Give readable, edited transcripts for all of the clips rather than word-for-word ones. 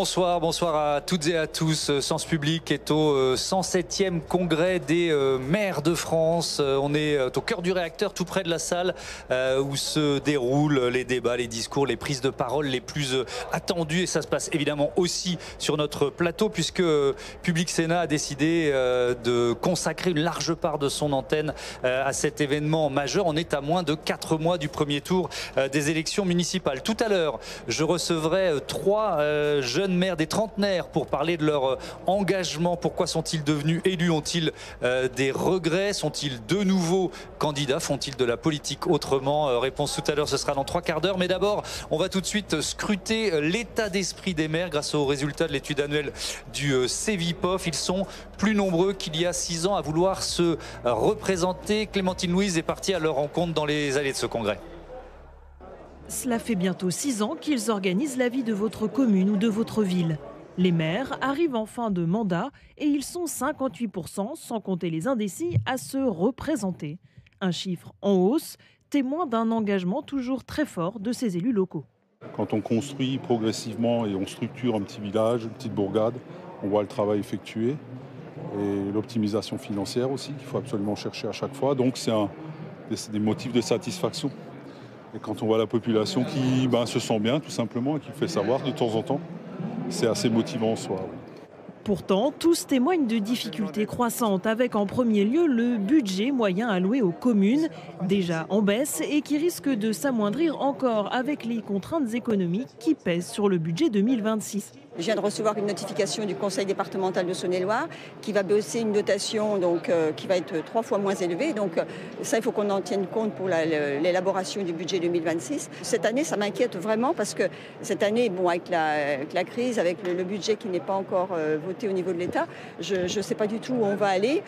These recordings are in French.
Bonsoir, bonsoir à toutes et à tous. Sens Public est au 107e congrès des maires de France. On est au cœur du réacteur, tout près de la salle où se déroulent les débats, les discours, les prises de parole les plus attendues. Et ça se passe évidemment aussi sur notre plateau puisque Public Sénat a décidé de consacrer une large part de son antenne à cet événement majeur. On est à moins de 4 mois du premier tour des élections municipales. Tout à l'heure, je recevrai 3 jeunes maires, des trentenaires, pour parler de leur engagement. Pourquoi sont-ils devenus élus? Ont-ils des regrets? Sont-ils de nouveaux candidats? Font-ils de la politique autrement? Réponse tout à l'heure, ce sera dans 3 quarts d'heure. Mais d'abord, on va tout de suite scruter l'état d'esprit des maires grâce aux résultats de l'étude annuelle du Cevipof. Ils sont plus nombreux qu'il y a 6 ans à vouloir se représenter. Clémentine Louise est partie à leur rencontre dans les allées de ce congrès. Cela fait bientôt 6 ans qu'ils organisent la vie de votre commune ou de votre ville. Les maires arrivent en fin de mandat et ils sont 58%, sans compter les indécis, à se représenter. Un chiffre en hausse, témoin d'un engagement toujours très fort de ces élus locaux. Quand on construit progressivement et on structure un petit village, une petite bourgade, on voit le travail effectué et l'optimisation financière aussi qu'il faut absolument chercher à chaque fois. Donc c'est des motifs de satisfaction. Et quand on voit la population qui se sent bien tout simplement et qui fait savoir de temps en temps, c'est assez motivant en soi. Pourtant, tous témoignent de difficultés croissantes, avec en premier lieu le budget moyen alloué aux communes, déjà en baisse et qui risque de s'amoindrir encore avec les contraintes économiques qui pèsent sur le budget 2026. Je viens de recevoir une notification du Conseil départemental de Saône-et-Loire qui va baisser une dotation qui va être 3 fois moins élevée. Donc ça, il faut qu'on en tienne compte pour l'élaboration du budget 2026. Cette année, ça m'inquiète vraiment parce que cette année, avec la crise, avec le budget qui n'est pas encore voté au niveau de l'État, je ne sais pas du tout où on va aller.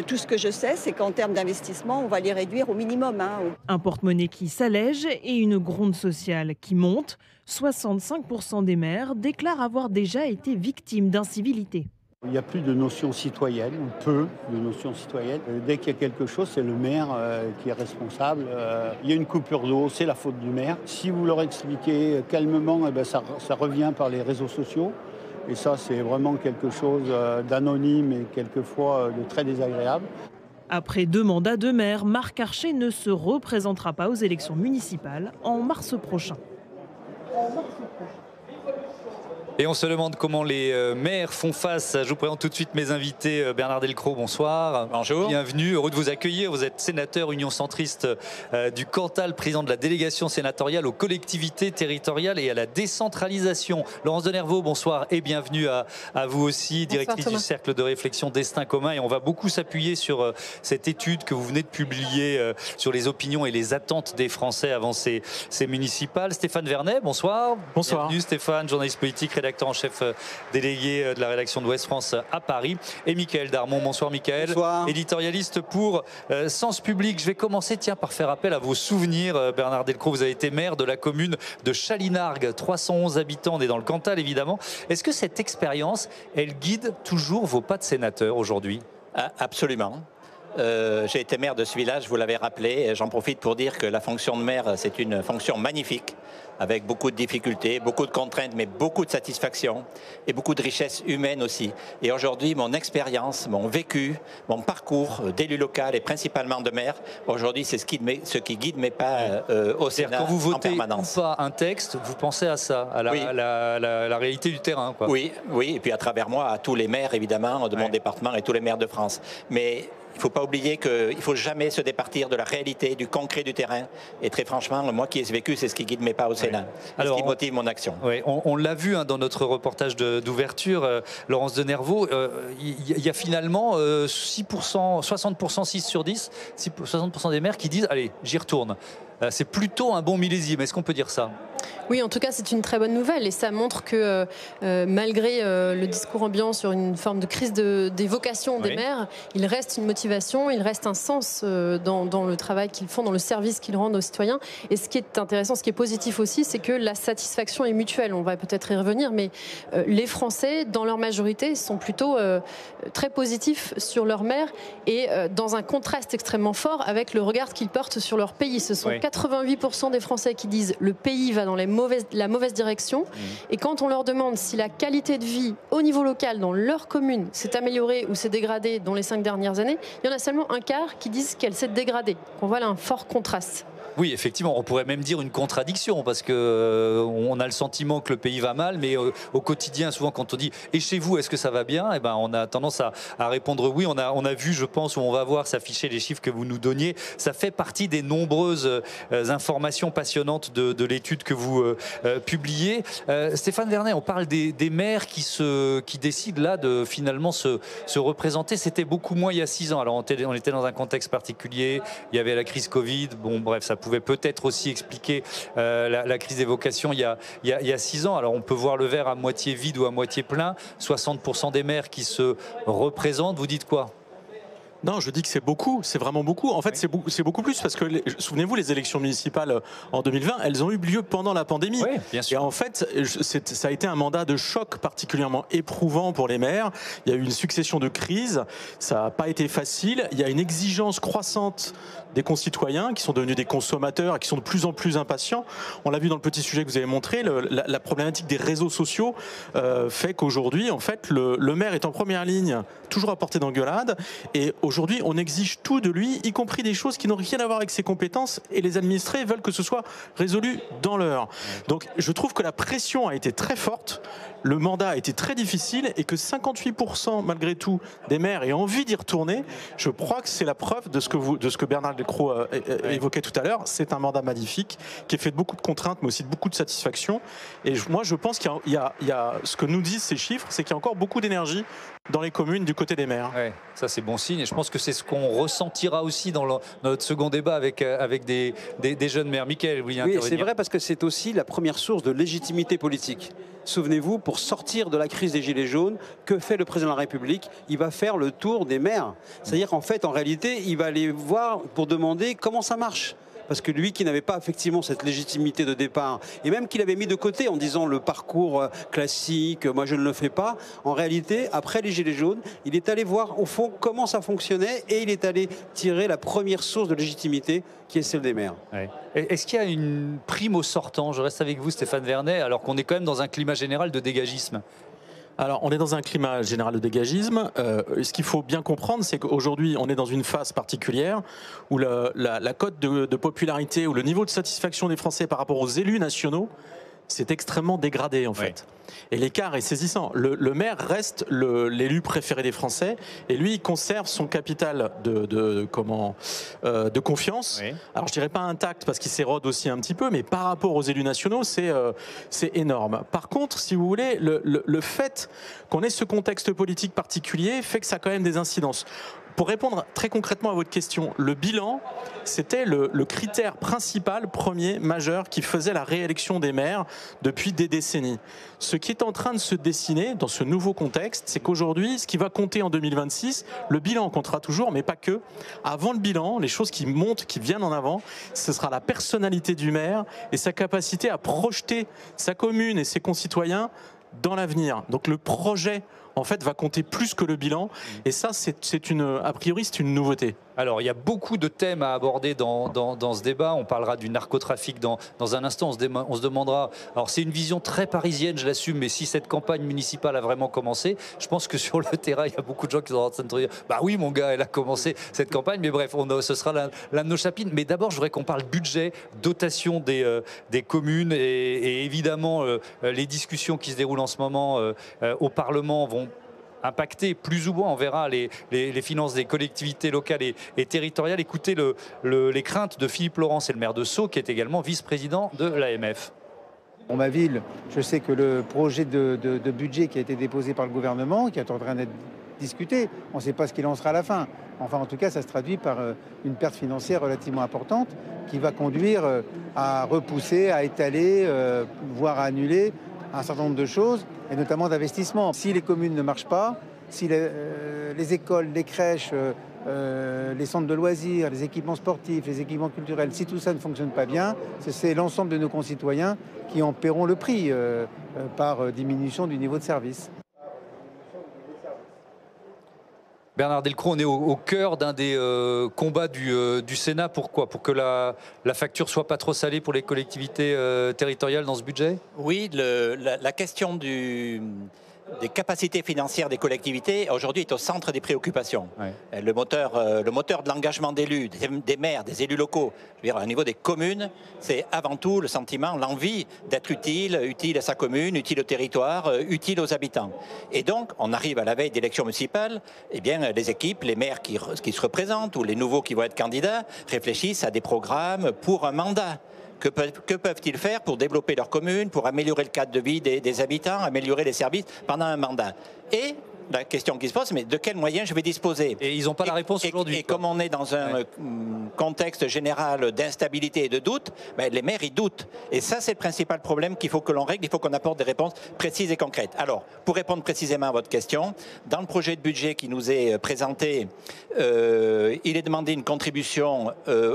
Tout ce que je sais, c'est qu'en termes d'investissement, on va les réduire au minimum. Un porte-monnaie qui s'allège et une gronde sociale qui monte. 65% des maires déclarent avoir déjà été victimes d'incivilités. Il n'y a plus de notion citoyenne, ou peu de notion citoyenne. Dès qu'il y a quelque chose, c'est le maire qui est responsable. Il y a une coupure d'eau, c'est la faute du maire. Si vous leur expliquez calmement, ça revient par les réseaux sociaux. Et ça, c'est vraiment quelque chose d'anonyme et quelquefois de très désagréable. Après 2 mandats de maire, Marc Archer ne se représentera pas aux élections municipales en mars prochain. Et on se demande comment les maires font face. Je vous présente tout de suite mes invités. Bernard Delcros, bonsoir. Bonjour. Bienvenue, heureux de vous accueillir. Vous êtes sénateur Union centriste du Cantal, président de la délégation sénatoriale aux collectivités territoriales et à la décentralisation. Laurence Denervaux, bonsoir et bienvenue à vous aussi, directrice du Cercle de réflexion Destin commun. Et on va beaucoup s'appuyer sur cette étude que vous venez de publier sur les opinions et les attentes des Français avant ces municipales. Stéphane Vernet, bonsoir. Bonsoir. Bienvenue Stéphane, journaliste politique, rédacteur en chef délégué de la rédaction de Ouest France à Paris. Et Mickaël Darmon. Bonsoir Mickaël. Bonsoir. Éditorialiste pour Sens Public. Je vais commencer par faire appel à vos souvenirs. Bernard Delcros, vous avez été maire de la commune de Chalinargues, 311 habitants. On est dans le Cantal évidemment. Est-ce que cette expérience, elle guide toujours vos pas de sénateur aujourd'hui? Absolument. J'ai été maire de ce village, vous l'avez rappelé. J'en profite pour dire que la fonction de maire, c'est une fonction magnifique, avec beaucoup de difficultés, beaucoup de contraintes, mais beaucoup de satisfaction et beaucoup de richesse humaine aussi. Et aujourd'hui, mon expérience, mon vécu, mon parcours d'élu local et principalement de maire, aujourd'hui, c'est ce qui guide mes pas au Sénat en permanence. Quand vous votez ou pas un texte, vous pensez à ça, à la réalité du terrain, quoi. Oui, et puis à travers moi, à tous les maires, évidemment, de mon département et tous les maires de France. Mais il ne faut pas oublier qu'il ne faut jamais se départir de la réalité, du concret du terrain. Et très franchement, moi qui ai vécu, c'est ce qui guide mes pas au Sénat, ce qui motive mon action. Oui, on l'a vu dans notre reportage d'ouverture, Laurence Denervaux, il y a finalement 6%, 60%, 6 sur 10, 60% des maires qui disent « allez, j'y retourne ». C'est plutôt un bon millésime, est-ce qu'on peut dire ça? Oui, en tout cas, c'est une très bonne nouvelle et ça montre que malgré le discours ambiant sur une forme de crise des vocations des maires, il reste une motivation, il reste un sens dans le travail qu'ils font, dans le service qu'ils rendent aux citoyens. Et ce qui est intéressant, ce qui est positif aussi, c'est que la satisfaction est mutuelle. On va peut-être y revenir, mais les Français, dans leur majorité, sont plutôt très positifs sur leur maire et dans un contraste extrêmement fort avec le regard qu'ils portent sur leur pays. Ce sont 88% des Français qui disent « le pays va dans la mauvaise direction. Et quand on leur demande si la qualité de vie au niveau local dans leur commune s'est améliorée ou s'est dégradée dans les 5 dernières années, il y en a seulement un quart qui disent qu'elle s'est dégradée. On voit là un fort contraste. Oui, effectivement, on pourrait même dire une contradiction parce que on a le sentiment que le pays va mal, mais au quotidien, souvent quand on dit « et chez vous, est-ce que ça va bien ?» Eh ben, on a tendance à répondre oui. On a vu, je pense, où on va voir s'afficher les chiffres que vous nous donniez. Ça fait partie des nombreuses informations passionnantes de l'étude que vous publiez. Stéphane Vernet, on parle des maires qui décident là de finalement se représenter. C'était beaucoup moins il y a 6 ans. Alors on était dans un contexte particulier, il y avait la crise Covid, bon bref, ça pouvait peut-être aussi expliquer la crise des vocations il y a 6 ans. Alors on peut voir le verre à moitié vide ou à moitié plein. 60% des maires qui se représentent, vous dites quoi ? Non, je dis que c'est beaucoup, c'est vraiment beaucoup. En fait, oui. c'est beaucoup plus parce que, souvenez-vous, les élections municipales en 2020, elles ont eu lieu pendant la pandémie. Oui, bien sûr. Et en fait, ça a été un mandat de choc particulièrement éprouvant pour les maires. Il y a eu une succession de crises, ça n'a pas été facile. Il y a une exigence croissante des concitoyens qui sont devenus des consommateurs et qui sont de plus en plus impatients. On l'a vu dans le petit sujet que vous avez montré, la problématique des réseaux sociaux fait qu'aujourd'hui, en fait, le maire est en première ligne, toujours à portée d'engueulade, et aujourd'hui, on exige tout de lui, y compris des choses qui n'ont rien à voir avec ses compétences, et les administrés veulent que ce soit résolu dans l'heure. Donc, je trouve que la pression a été très forte, le mandat a été très difficile, et que 58% malgré tout des maires aient envie d'y retourner. Je crois que c'est la preuve de ce que Bernard Delcros évoquait tout à l'heure. C'est un mandat magnifique qui est fait de beaucoup de contraintes, mais aussi de beaucoup de satisfaction. Et moi, je pense qu'il y a ce que nous disent ces chiffres, c'est qu'il y a encore beaucoup d'énergie dans les communes du côté des maires. Ouais, ça c'est bon signe et je pense que c'est ce qu'on ressentira aussi dans notre second débat avec des jeunes maires. Mickaël, vous vouliez intervenir ? Oui, c'est vrai parce que c'est aussi la première source de légitimité politique. Souvenez-vous, pour sortir de la crise des Gilets jaunes, que fait le président de la République ? Il va faire le tour des maires. C'est-à-dire qu'en fait, en réalité, il va aller voir pour demander comment ça marche. Parce que lui qui n'avait pas effectivement cette légitimité de départ, et même qu'il avait mis de côté en disant le parcours classique, moi je ne le fais pas, en réalité, après les Gilets jaunes, il est allé voir au fond comment ça fonctionnait et il est allé tirer la première source de légitimité qui est celle des maires. Ouais. Est-ce qu'il y a une prime au sortant ? Je reste avec vous Stéphane Vernet, alors qu'on est quand même dans un climat général de dégagisme. Alors, on est dans un climat général de dégagisme. Ce qu'il faut bien comprendre, c'est qu'aujourd'hui, on est dans une phase particulière où la cote de popularité ou le niveau de satisfaction des Français par rapport aux élus nationaux s'est extrêmement dégradé, en fait. Et l'écart est saisissant. Le maire reste l'élu préféré des Français et lui, il conserve son capital de confiance. Oui. Alors, je dirais pas intact parce qu'il s'érode aussi un petit peu, mais par rapport aux élus nationaux, c'est énorme. Par contre, si vous voulez, le fait qu'on ait ce contexte politique particulier fait que ça a quand même des incidences. Pour répondre très concrètement à votre question, le bilan, c'était le critère principal, premier, majeur, qui faisait la réélection des maires depuis des décennies. Ce qui est en train de se dessiner dans ce nouveau contexte, c'est qu'aujourd'hui, ce qui va compter en 2026, le bilan comptera toujours, mais pas que. Avant le bilan, les choses qui montent, qui viennent en avant, ce sera la personnalité du maire et sa capacité à projeter sa commune et ses concitoyens dans l'avenir. Donc le projet, en fait, va compter plus que le bilan. Et ça, a priori, c'est une nouveauté. Alors, il y a beaucoup de thèmes à aborder dans ce débat. On parlera du narcotrafic dans un instant. On se demandera... Alors, c'est une vision très parisienne, je l'assume, mais si cette campagne municipale a vraiment commencé, je pense que sur le terrain, il y a beaucoup de gens qui sont en train de dire « Bah oui, mon gars, elle a commencé cette campagne. » Mais bref, ce sera l'un de nos chapitres. Mais d'abord, je voudrais qu'on parle budget, dotation des communes et évidemment, les discussions qui se déroulent en ce moment au Parlement vont impacter plus ou moins, on verra, les finances des collectivités locales et territoriales. Écoutez les craintes de Philippe Laurent, c'est le maire de Sceaux, qui est également vice-président de l'AMF. Dans ma ville, je sais que le projet de budget qui a été déposé par le gouvernement, qui est en train d'être discuté, on ne sait pas ce qu'il en sera à la fin. Enfin, en tout cas, ça se traduit par une perte financière relativement importante qui va conduire à repousser, à étaler, voire à annuler un certain nombre de choses, et notamment d'investissement. Si les communes ne marchent pas, si les écoles, les crèches, les centres de loisirs, les équipements sportifs, les équipements culturels, si tout ça ne fonctionne pas bien, c'est l'ensemble de nos concitoyens qui en paieront le prix par diminution du niveau de service. Bernard Delcros, on est au cœur d'un des combats du Sénat. Pourquoi? Pour que la facture soit pas trop salée pour les collectivités territoriales dans ce budget? Oui, la question des capacités financières des collectivités aujourd'hui est au centre des préoccupations. Ouais. Le moteur de l'engagement d'élus, des maires, des élus locaux, je veux dire, au niveau des communes, c'est avant tout le sentiment, l'envie d'être utile à sa commune, utile au territoire, utile aux habitants. Et donc, on arrive à la veille d'élections municipales, eh bien, les équipes, les maires qui se représentent ou les nouveaux qui vont être candidats réfléchissent à des programmes pour un mandat. Que peuvent-ils faire pour développer leur commune, pour améliorer le cadre de vie des habitants, améliorer les services pendant un mandat? Et la question qui se pose, mais de quels moyens je vais disposer? Et ils n'ont pas la réponse aujourd'hui. Et comme on est dans un contexte général d'instabilité et de doute, ben, les maires, ils doutent. Et ça, c'est le principal problème qu'il faut que l'on règle. Il faut qu'on apporte des réponses précises et concrètes. Alors, pour répondre précisément à votre question, dans le projet de budget qui nous est présenté, il est demandé une contribution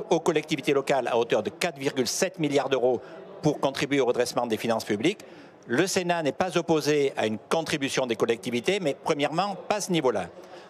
aux collectivités locales à hauteur de 4,7 milliards d'euros pour contribuer au redressement des finances publiques. Le Sénat n'est pas opposé à une contribution des collectivités, mais premièrement, pas à ce niveau-là.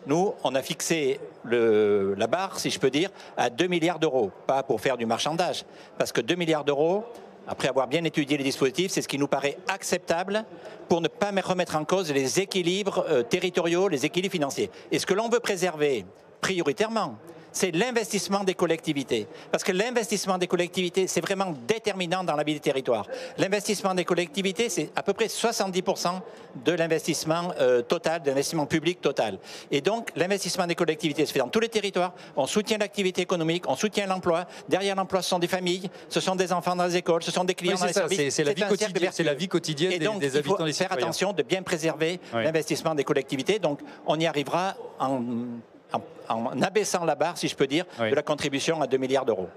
Nous, on a fixé la barre, si je peux dire, à 2 milliards d'euros, pas pour faire du marchandage. Parce que 2 milliards d'euros, après avoir bien étudié les dispositifs, c'est ce qui nous paraît acceptable pour ne pas remettre en cause les équilibres territoriaux, les équilibres financiers. Et ce que l'on veut préserver prioritairement, c'est l'investissement des collectivités. Parce que l'investissement des collectivités, c'est vraiment déterminant dans la vie des territoires. L'investissement des collectivités, c'est à peu près 70% de l'investissement total, de l'investissement public total. Et donc, l'investissement des collectivités se fait dans tous les territoires. On soutient l'activité économique, on soutient l'emploi. Derrière l'emploi, ce sont des familles, ce sont des enfants dans les écoles, ce sont des clients dans les services. C'est la vie quotidienne, c'est la vie quotidienne des habitants, des citoyens. Il faut faire attention de bien préserver l'investissement des collectivités. Donc, on y arrivera en abaissant la barre, si je peux dire, de la contribution à 2 milliards d'euros.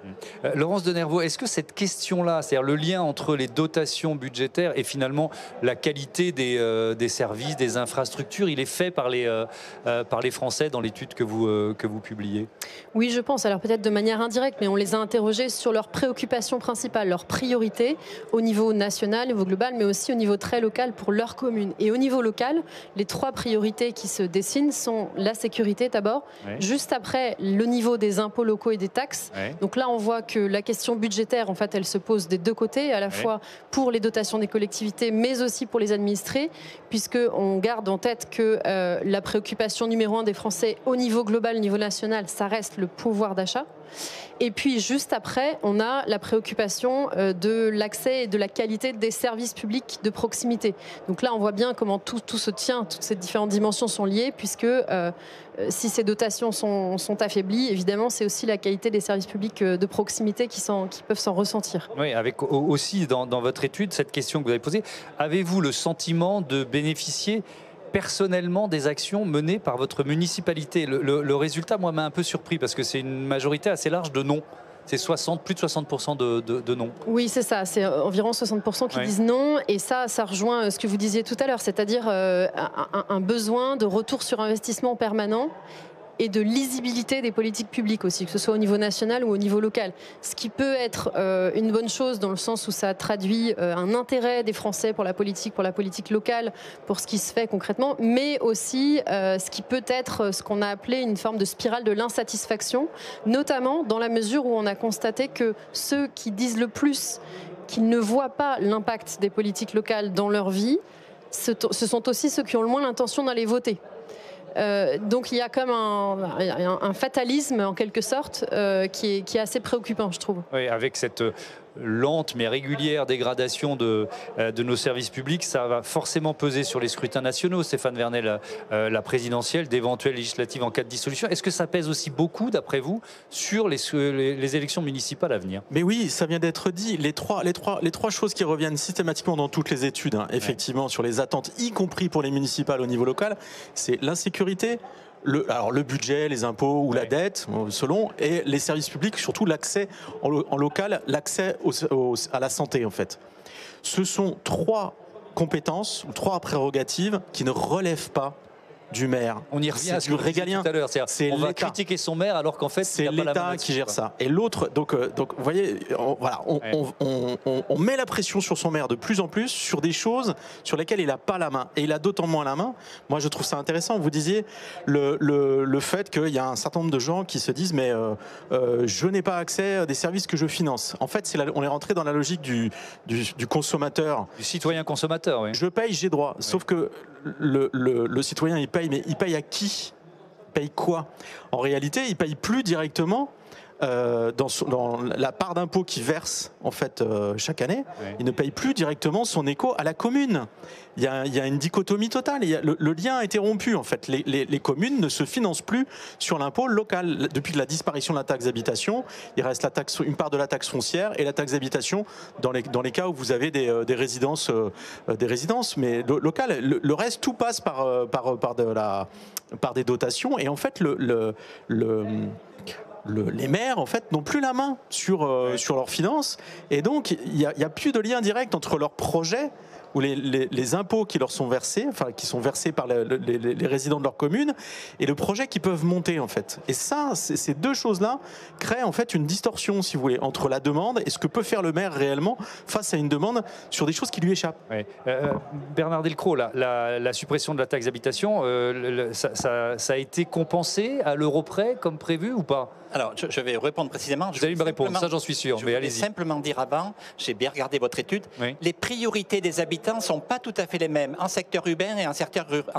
Laurence Denervaux, est-ce que cette question-là, c'est-à-dire le lien entre les dotations budgétaires et finalement la qualité des services, des infrastructures, il est fait par les Français dans l'étude que vous publiez? Oui, je pense. Alors peut-être de manière indirecte, mais on les a interrogés sur leurs préoccupations principales, leurs priorités au niveau national, au niveau global, mais aussi au niveau très local pour leur commune. Et au niveau local, les 3 priorités qui se dessinent sont la sécurité d'abord, juste après le niveau des impôts locaux et des taxes. Donc là, on voit que la question budgétaire, en fait, elle se pose des deux côtés, à la fois pour les dotations des collectivités, mais aussi pour les administrés, puisqu'on garde en tête que la préoccupation numéro 1 des Français au niveau global, au niveau national, ça reste le pouvoir d'achat. Et puis juste après, on a la préoccupation de l'accès et de la qualité des services publics de proximité. Donc là, on voit bien comment tout se tient, toutes ces différentes dimensions sont liées, puisque si ces dotations sont affaiblies, évidemment, c'est aussi la qualité des services publics de proximité qui peuvent s'en ressentir. Oui, avec aussi dans votre étude, cette question que vous avez posée, avez-vous le sentiment de bénéficier personnellement des actions menées par votre municipalité? Le résultat, moi, m'a un peu surpris parce que c'est une majorité assez large de non. C'est plus de 60% de non. Oui, c'est ça. C'est environ 60% qui disent non. Et ça rejoint ce que vous disiez tout à l'heure, c'est-à-dire un besoin de retour sur investissement permanent et de lisibilité des politiques publiques aussi, que ce soit au niveau national ou au niveau local. Ce qui peut être une bonne chose dans le sens où ça traduit un intérêt des Français pour la politique locale, pour ce qui se fait concrètement, mais aussi ce qui peut être ce qu'on a appelé une forme de spirale de l'insatisfaction, notamment dans la mesure où on a constaté que ceux qui disent le plus qu'ils ne voient pas l'impact des politiques locales dans leur vie, ce sont aussi ceux qui ont le moins l'intention d'aller voter. Donc il y a comme un fatalisme en quelque sorte qui est assez préoccupant, je trouve. Oui, avec cette lente mais régulière dégradation de nos services publics, ça va forcément peser sur les scrutins nationaux. Stéphane Vernet, la présidentielle, d'éventuelles législatives en cas de dissolution. Est-ce que ça pèse aussi beaucoup, d'après vous, sur les élections municipales à venir? Mais oui, ça vient d'être dit. Les trois choses qui reviennent systématiquement dans toutes les études, effectivement, sur les attentes, y compris pour les municipales au niveau local, c'est l'insécurité, le budget, les impôts ou la dette, selon, et les services publics, surtout l'accès en local, l'accès à la santé, en fait. Ce sont 3 compétences ou 3 prérogatives qui ne relèvent pas du maire. On y revient à ce du que vous disiez régalien. tout à l'heure. C'est on va l'État. critiquer son maire alors qu'en fait, c'est l'État qui gère ça. Et l'autre, donc vous voyez, on met la pression sur son maire de plus en plus sur des choses sur lesquelles il n'a pas la main. Et il a d'autant moins la main. Moi, je trouve ça intéressant. Vous disiez le fait qu'il y a un certain nombre de gens qui se disent mais je n'ai pas accès à des services que je finance. En fait, on est rentré dans la logique du consommateur. Du citoyen consommateur, oui. Je paye, j'ai droit. Sauf que le citoyen, il paye, mais il paye à qui ? Il paye quoi ? En réalité, il paye plus directement dans la part d'impôt qu'il verse en fait chaque année. Oui. Il ne paye plus directement son éco à la commune. Il y a une dichotomie totale. Le lien a été rompu en fait. Les communes ne se financent plus sur l'impôt local. Depuis la disparition de la taxe d'habitation, il reste une part de la taxe foncière et la taxe d'habitation dans les cas où vous avez des résidences mais locales. Le reste, tout passe par des dotations. Et en fait, les maires, en fait, n'ont plus la main sur leurs finances. Et donc, il n'y a plus de lien direct entre leurs projets ou les impôts qui leur sont versés, enfin, qui sont versés par les résidents de leur commune, et le projet qu'ils peuvent monter, en fait. Et ça, ces deux choses-là créent, en fait, une distorsion, si vous voulez, entre la demande et ce que peut faire le maire réellement face à une demande sur des choses qui lui échappent. Oui. Bernard Delcros, la suppression de la taxe d'habitation, ça a été compensé à l'euro près, comme prévu, ou pas ? Alors, je vais répondre précisément. Vous allez me répondre, ça j'en suis sûr, mais allez-y. Je vais simplement dire avant, j'ai bien regardé votre étude, oui. Les priorités des habitants ne sont pas tout à fait les mêmes en secteur urbain et en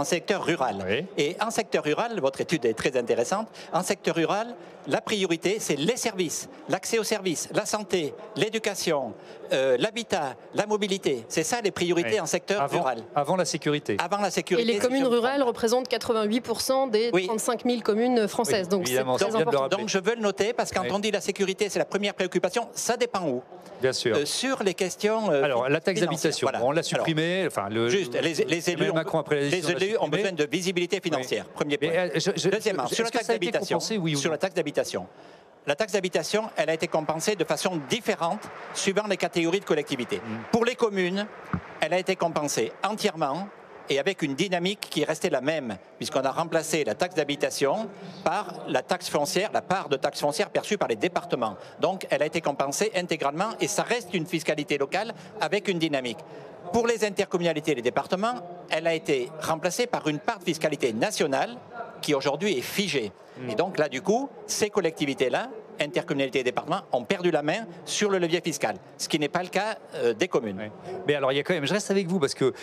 secteur rural. Oui. Et en secteur rural, votre étude est très intéressante, en secteur rural, la priorité, c'est les services, l'accès aux services, la santé, l'éducation, l'habitat, la mobilité. C'est ça les priorités en secteur rural. Avant la sécurité. Avant la sécurité. Et les communes rurales représentent 88% des 35 000 communes françaises. Oui, donc c'est très important. Donc je veux le noter parce que quand on dit la sécurité, c'est la première préoccupation, ça dépend où. Bien sûr. Sur les questions. Alors la taxe d'habitation, voilà. On l'a supprimée. Enfin, les élus, ont besoin de visibilité financière. Premier point. Deuxièmement, sur la taxe d'habitation. Sur la taxe d'habitation. La taxe d'habitation, elle a été compensée de façon différente suivant les catégories de collectivités. Pour les communes, elle a été compensée entièrement et avec une dynamique qui est restée la même, puisqu'on a remplacé la taxe d'habitation par la taxe foncière, la part de taxe foncière perçue par les départements. Donc, elle a été compensée intégralement et ça reste une fiscalité locale avec une dynamique. Pour les intercommunalités et les départements, elle a été remplacée par une part de fiscalité nationale qui aujourd'hui est figée. Et donc là, du coup, ces collectivités-là, intercommunalités et départements, ont perdu la main sur le levier fiscal, ce qui n'est pas le cas des communes. Oui. Mais alors, il y a quand même, je reste avec vous, parce que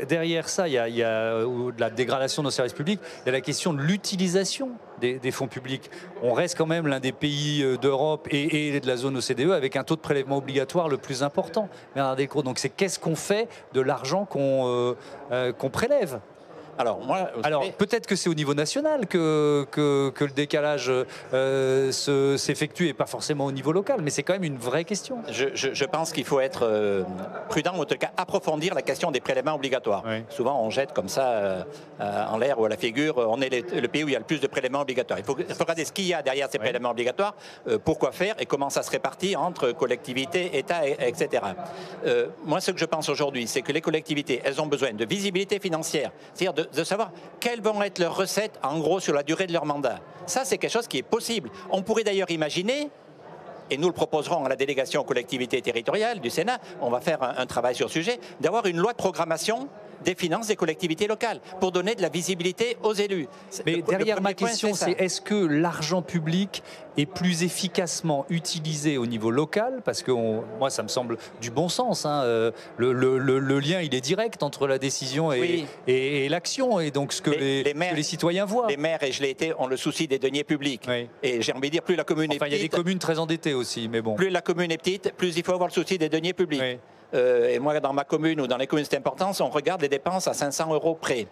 derrière ça, il y a la dégradation de nos services publics, il y a la question de l'utilisation des fonds publics. On reste quand même l'un des pays d'Europe et de la zone OCDE avec un taux de prélèvement obligatoire le plus important. Bernard Delcros, donc c'est qu'est-ce qu'on fait de l'argent qu'on prélève ? Alors peut-être que c'est au niveau national que le décalage s'effectue et pas forcément au niveau local, mais c'est quand même une vraie question. Je pense qu'il faut être prudent, ou en tout cas approfondir la question des prélèvements obligatoires. Oui. Souvent on jette comme ça en l'air ou à la figure, on est le pays où il y a le plus de prélèvements obligatoires. Il faut regarder ce qu'il y a derrière ces prélèvements obligatoires, pourquoi faire et comment ça se répartit entre collectivités, État, etc. Moi ce que je pense aujourd'hui, c'est que les collectivités, elles ont besoin de visibilité financière, c'est-à-dire de savoir quelles vont être leurs recettes, en gros, sur la durée de leur mandat. Ça, c'est quelque chose qui est possible. On pourrait d'ailleurs imaginer, et nous le proposerons à la délégation aux collectivités territoriales du Sénat, on va faire un travail sur le sujet, d'avoir une loi de programmation des finances des collectivités locales pour donner de la visibilité aux élus. Mais derrière ma question, c'est est-ce que l'argent public est plus efficacement utilisé au niveau local ? Parce que moi, ça me semble du bon sens. Hein. Le lien, il est direct entre la décision et l'action, et donc ce que les citoyens voient. Les maires, et je l'ai été, ont le souci des deniers publics. Oui. Et j'ai envie de dire, plus la commune est petite... il y a des communes très endettées aussi, mais bon. Plus la commune est petite, plus il faut avoir le souci des deniers publics. Oui. Et moi, dans ma commune ou dans les communes d'importance, on regarde les dépenses à 500 € près.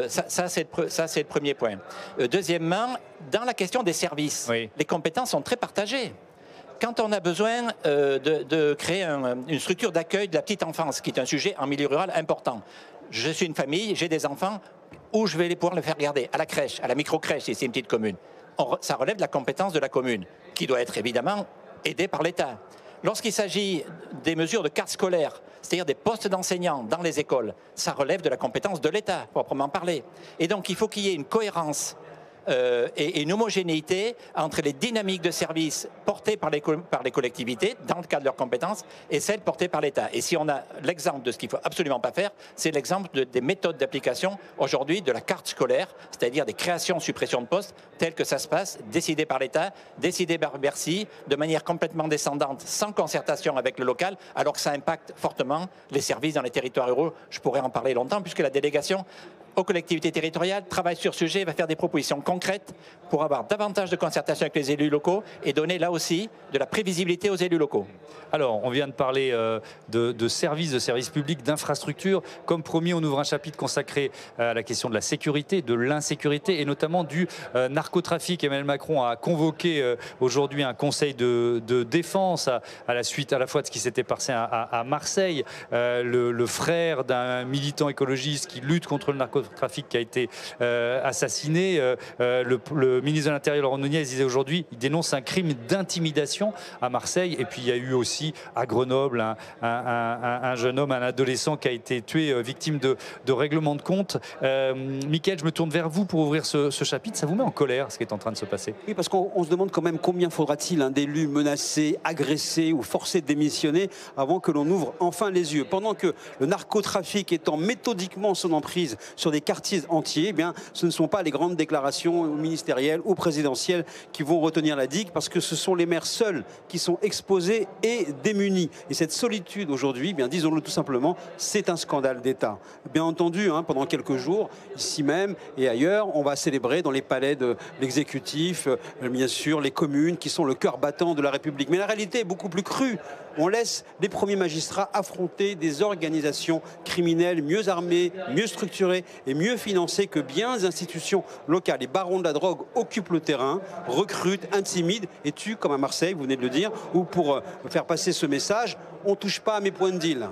Ça, c'est le premier point. Deuxièmement, dans la question des services, les compétences sont très partagées. Quand on a besoin de créer une structure d'accueil de la petite enfance, qui est un sujet en milieu rural important, je suis une famille, j'ai des enfants, où je vais pouvoir les faire garder ? À la crèche, à la micro-crèche, si c'est une petite commune. Ça relève de la compétence de la commune, qui doit être évidemment aidée par l'État. Lorsqu'il s'agit des mesures de carte scolaire, c'est-à-dire des postes d'enseignants dans les écoles, ça relève de la compétence de l'État, proprement parler. Et donc, il faut qu'il y ait une cohérence et une homogénéité entre les dynamiques de services portées par les collectivités dans le cadre de leurs compétences et celles portées par l'État. Et si on a l'exemple de ce qu'il ne faut absolument pas faire, c'est l'exemple des méthodes d'application aujourd'hui de la carte scolaire, c'est-à-dire des créations, suppressions de postes, telles que ça se passe, décidées par l'État, décidées par Bercy, de manière complètement descendante, sans concertation avec le local, alors que ça impacte fortement les services dans les territoires ruraux. Je pourrais en parler longtemps, puisque la délégation aux collectivités territoriales travaille sur ce sujet, va faire des propositions concrètes pour avoir davantage de concertation avec les élus locaux et donner là aussi de la prévisibilité aux élus locaux. Alors, on vient de parler de services publics, d'infrastructures. Comme promis, on ouvre un chapitre consacré à la question de la sécurité, de l'insécurité et notamment du narcotrafic. Emmanuel Macron a convoqué aujourd'hui un conseil de défense à la suite à la fois de ce qui s'était passé à Marseille. Le frère d'un militant écologiste qui lutte contre le narcotrafic qui a été assassiné. Le ministre de l'Intérieur, Laurent Nunez, disait aujourd'hui, il dénonce un crime d'intimidation à Marseille. Et puis il y a eu aussi à Grenoble un jeune homme, un adolescent qui a été tué, victime de règlement de compte. Mickaël, je me tourne vers vous pour ouvrir ce chapitre. Ça vous met en colère ce qui est en train de se passer? Oui, parce qu'on se demande quand même combien faudra-t-il d'élus menacés, agressés ou forcés de démissionner avant que l'on ouvre enfin les yeux. Pendant que le narcotrafic étend méthodiquement son emprise sur des quartiers entiers, eh bien, ce ne sont pas les grandes déclarations ministérielles ou présidentielles qui vont retenir la digue, parce que ce sont les maires seuls qui sont exposés et démunis. Et cette solitude aujourd'hui, bien disons-le tout simplement, c'est un scandale d'État. Bien entendu, pendant quelques jours, ici même et ailleurs, on va célébrer dans les palais de l'exécutif, bien sûr, les communes qui sont le cœur battant de la République. Mais la réalité est beaucoup plus crue. On laisse les premiers magistrats affronter des organisations criminelles mieux armées, mieux structurées et mieux financées que bien des institutions locales. Les barons de la drogue occupent le terrain, recrutent, intimident et tuent, comme à Marseille, vous venez de le dire, ou pour faire passer ce message, on ne touche pas à mes points de deal.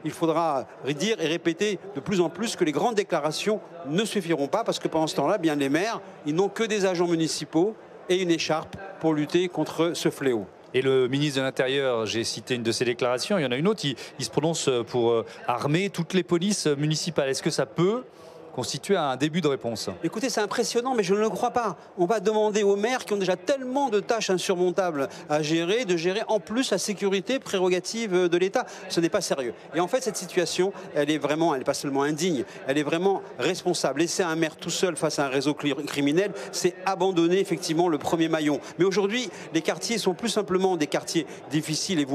Il faudra dire et répéter de plus en plus que les grandes déclarations ne suffiront pas, parce que pendant ce temps-là, bien les maires, ils n'ont que des agents municipaux et une écharpe pour lutter contre ce fléau. Et le ministre de l'Intérieur, j'ai cité une de ses déclarations, il y en a une autre, il se prononce pour armer toutes les polices municipales. Est-ce que ça peut constituer un début de réponse? Écoutez, c'est impressionnant, mais je ne le crois pas. On va demander aux maires qui ont déjà tellement de tâches insurmontables à gérer, de gérer en plus la sécurité prérogative de l'État. Ce n'est pas sérieux. Et en fait, cette situation, elle n'est pas seulement indigne, elle est vraiment responsable. Laisser un maire tout seul face à un réseau criminel, c'est abandonner effectivement le premier maillon. Mais aujourd'hui, les quartiers sont plus simplement des quartiers difficiles et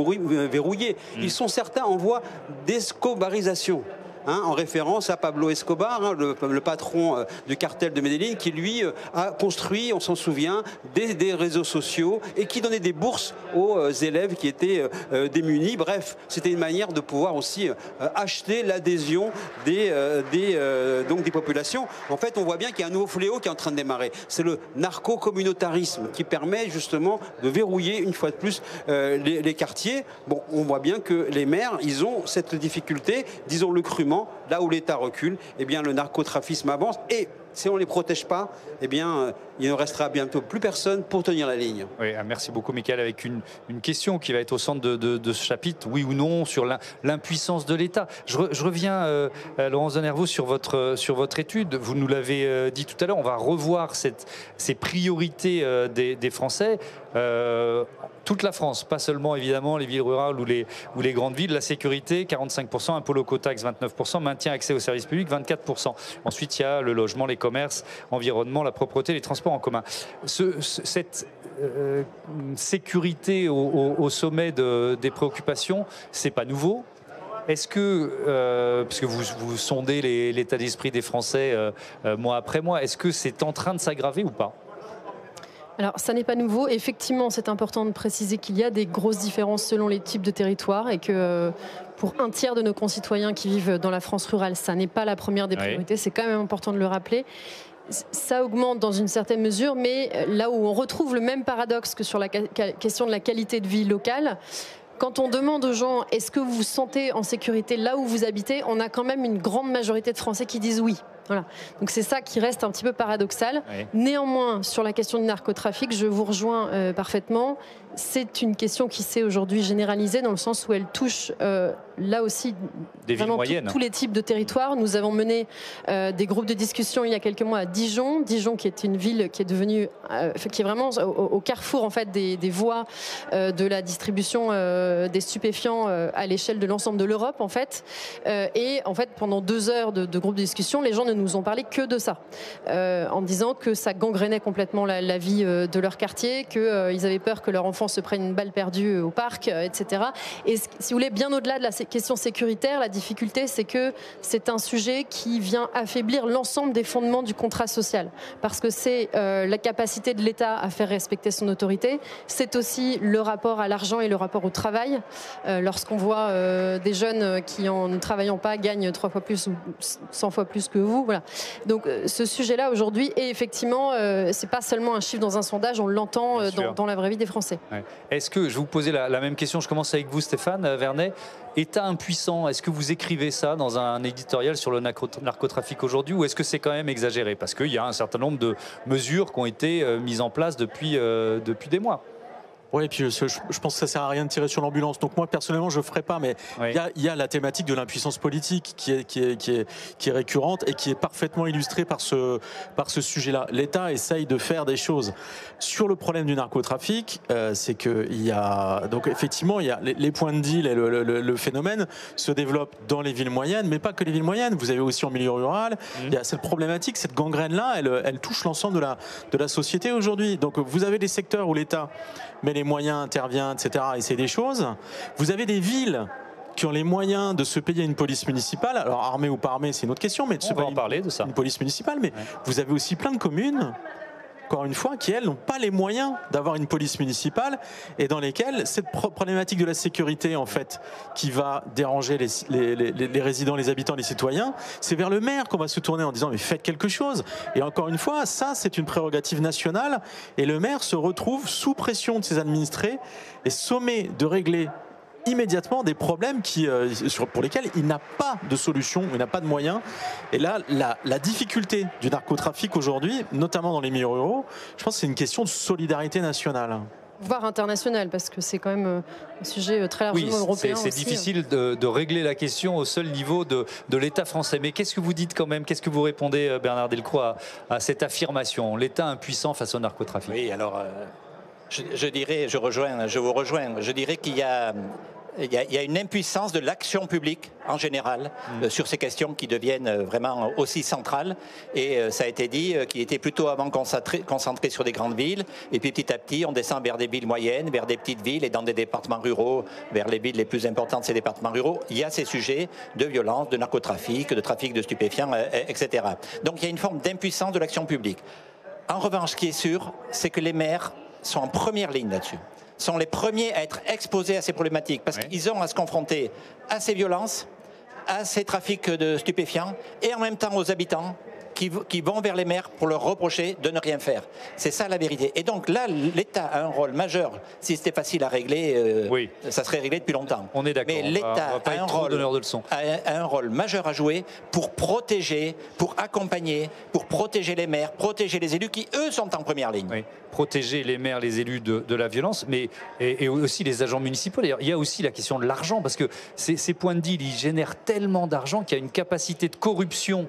verrouillés. Ils sont certains en voie d'escobarisation. En référence à Pablo Escobar, le patron du cartel de Medellín, qui lui a construit, on s'en souvient, des réseaux sociaux et qui donnait des bourses aux élèves qui étaient démunis. Bref, c'était une manière de pouvoir aussi acheter l'adhésion des populations. En fait, on voit bien qu'il y a un nouveau fléau qui est en train de démarrer. C'est le narco-communautarisme qui permet justement de verrouiller une fois de plus les quartiers. Bon, on voit bien que les maires, ils ont cette difficulté, disons-le crûment. Là où l'État recule, eh bien, le narcotrafic avance et si on ne les protège pas, eh bien, il ne restera bientôt plus personne pour tenir la ligne. Oui, merci beaucoup Mickaël, avec une question qui va être au centre de ce chapitre, oui ou non, sur l'impuissance de l'État. Je reviens, Laurence Denervaux, sur votre étude. Vous nous l'avez dit tout à l'heure, on va revoir ces priorités des Français. Toute la France, pas seulement évidemment les villes rurales ou les grandes villes. La sécurité, 45%, impôt locaux, taxes, 29%, maintien, accès aux services publics, 24%. Ensuite, il y a le logement, les commerces, environnement, la propreté, les transports en commun. Cette sécurité au sommet des préoccupations, c'est pas nouveau. Est-ce que, puisque vous sondez l'état d'esprit des Français mois après mois, est-ce que c'est en train de s'aggraver ou pas ? Alors, ça n'est pas nouveau. Effectivement, c'est important de préciser qu'il y a des grosses différences selon les types de territoires et que pour un tiers de nos concitoyens qui vivent dans la France rurale, ça n'est pas la première des priorités. Oui. C'est quand même important de le rappeler. Ça augmente dans une certaine mesure, mais là où on retrouve le même paradoxe que sur la question de la qualité de vie locale, quand on demande aux gens « est-ce que vous vous sentez en sécurité là où vous habitez ?», on a quand même une grande majorité de Français qui disent oui. Voilà. Donc c'est ça qui reste un petit peu paradoxal. Oui. Néanmoins, sur la question du narcotrafic, je vous rejoins parfaitement. C'est une question qui s'est aujourd'hui généralisée dans le sens où elle touche là aussi des villes moyennes. Tous les types de territoires. Nous avons mené des groupes de discussion il y a quelques mois à Dijon. Dijon qui est une ville qui est devenue, qui est vraiment au carrefour en fait des voies de la distribution des stupéfiants à l'échelle de l'ensemble de l'Europe en fait. Et en fait pendant 2 heures de groupes de discussion, les gens ne nous ont parlé que de ça, en disant que ça gangrénait complètement la vie de leur quartier, qu'ils avaient peur que leur enfant se prennent une balle perdue au parc, etc. Et si vous voulez, bien au-delà de la question sécuritaire, la difficulté, c'est que c'est un sujet qui vient affaiblir l'ensemble des fondements du contrat social. Parce que c'est la capacité de l'État à faire respecter son autorité. C'est aussi le rapport à l'argent et le rapport au travail. Lorsqu'on voit des jeunes qui, en ne travaillant pas, gagnent 3 fois plus ou 100 fois plus que vous. Voilà. Donc ce sujet-là, aujourd'hui, est effectivement, c'est pas seulement un chiffre dans un sondage, on l'entend dans la vraie vie des Français. Ouais. Est-ce que, je vais vous poser la même question, je commence avec vous Stéphane Vernet, État impuissant, est-ce que vous écrivez ça dans un éditorial sur le narcotrafic aujourd'hui ou est-ce que c'est quand même exagéré? Parce qu'il y a un certain nombre de mesures qui ont été mises en place depuis des mois. Oui, et puis je pense que ça sert à rien de tirer sur l'ambulance. Donc moi personnellement je ne ferai pas, mais il y a la thématique de l'impuissance politique qui est récurrente et qui est parfaitement illustrée par ce sujet-là. L'État essaye de faire des choses. Sur le problème du narcotrafic, c'est qu'il y a donc effectivement il y a les points de deal et le phénomène se développe dans les villes moyennes, mais pas que les villes moyennes. Vous avez aussi en milieu rural. Il y a cette problématique, cette gangrène-là, elle touche l'ensemble de la société aujourd'hui. Donc vous avez des secteurs où l'État met les moyens, intervient, etc. et c'est des choses. Vous avez des villes qui ont les moyens de se payer une police municipale, alors armée ou pas armée, c'est une autre question, mais de se payer une police municipale. Mais vous avez aussi plein de communes, encore une fois, qui elles n'ont pas les moyens d'avoir une police municipale et dans lesquelles cette problématique de la sécurité en fait qui va déranger les résidents, les habitants, les citoyens, c'est vers le maire qu'on va se tourner en disant mais faites quelque chose. Et encore une fois, ça c'est une prérogative nationale et le maire se retrouve sous pression de ses administrés et sommé de régler immédiatement des problèmes pour lesquels il n'a pas de solution, il n'a pas de moyens. Et là, la difficulté du narcotrafic aujourd'hui, notamment dans les milieux ruraux, je pense que c'est une question de solidarité nationale. Voire international, parce que c'est quand même un sujet très largement européen. C'est difficile de régler la question au seul niveau de l'État français. Mais qu'est-ce que vous dites quand même? Qu'est-ce que vous répondez, Bernard Delcros, à cette affirmation? L'État impuissant face au narcotrafic. Oui, alors je dirais, je vous rejoins. Je dirais qu'il y a une impuissance de l'action publique en général sur ces questions qui deviennent vraiment aussi centrales. Et ça a été dit qu'il était plutôt avant concentré sur des grandes villes. Et puis petit à petit, on descend vers des villes moyennes, vers des petites villes et dans des départements ruraux, vers les villes les plus importantes de ces départements ruraux. Il y a ces sujets de violence, de narcotrafic, de trafic de stupéfiants, etc. Donc il y a une forme d'impuissance de l'action publique. En revanche, ce qui est sûr, c'est que les maires sont en première ligne là-dessus. Sont les premiers à être exposés à ces problématiques parce qu'ils ont à se confronter à ces violences, à ces trafics de stupéfiants et en même temps aux habitants qui vont vers les maires pour leur reprocher de ne rien faire. C'est ça la vérité. Et donc là, l'État a un rôle majeur. Si c'était facile à régler, ça serait réglé depuis longtemps. On est d'accord. Mais l'État a un rôle majeur à jouer pour protéger, pour accompagner, pour protéger les maires, protéger les élus qui, eux, sont en première ligne. Oui. Protéger les maires, les élus de la violence, mais et aussi les agents municipaux. D'ailleurs, il y a aussi la question de l'argent, parce que ces points de deal, ils génèrent tellement d'argent qu'il y a une capacité de corruption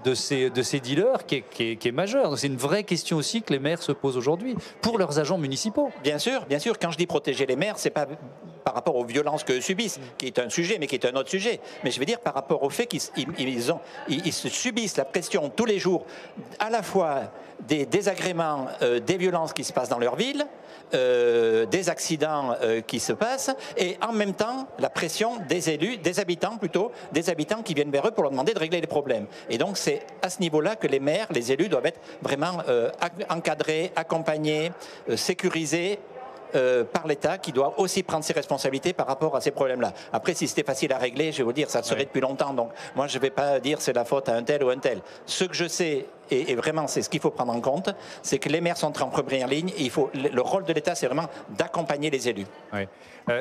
de ces dealers qui est majeure. C'est une vraie question aussi que les maires se posent aujourd'hui pour leurs agents municipaux. Bien sûr. Quand je dis protéger les maires, c'est pas par rapport aux violences qu'eux subissent, qui est un sujet, mais qui est un autre sujet. Mais je veux dire par rapport au fait qu'ils se subissent la pression tous les jours, à la fois des désagréments, des violences qui se passent dans leur ville, des accidents qui se passent, et en même temps la pression des élus, des habitants qui viennent vers eux pour leur demander de régler les problèmes. Et donc c'est à ce niveau-là que les maires, les élus doivent être vraiment encadrés, accompagnés, sécurisés par l'État qui doit aussi prendre ses responsabilités par rapport à ces problèmes-là. Après, si c'était facile à régler, je vais vous dire, ça le serait depuis longtemps. Donc moi, je ne vais pas dire c'est la faute à un tel ou un tel. Ce que je sais et vraiment c'est ce qu'il faut prendre en compte, c'est que les maires sont en première ligne et le rôle de l'État, c'est vraiment d'accompagner les élus. Ouais.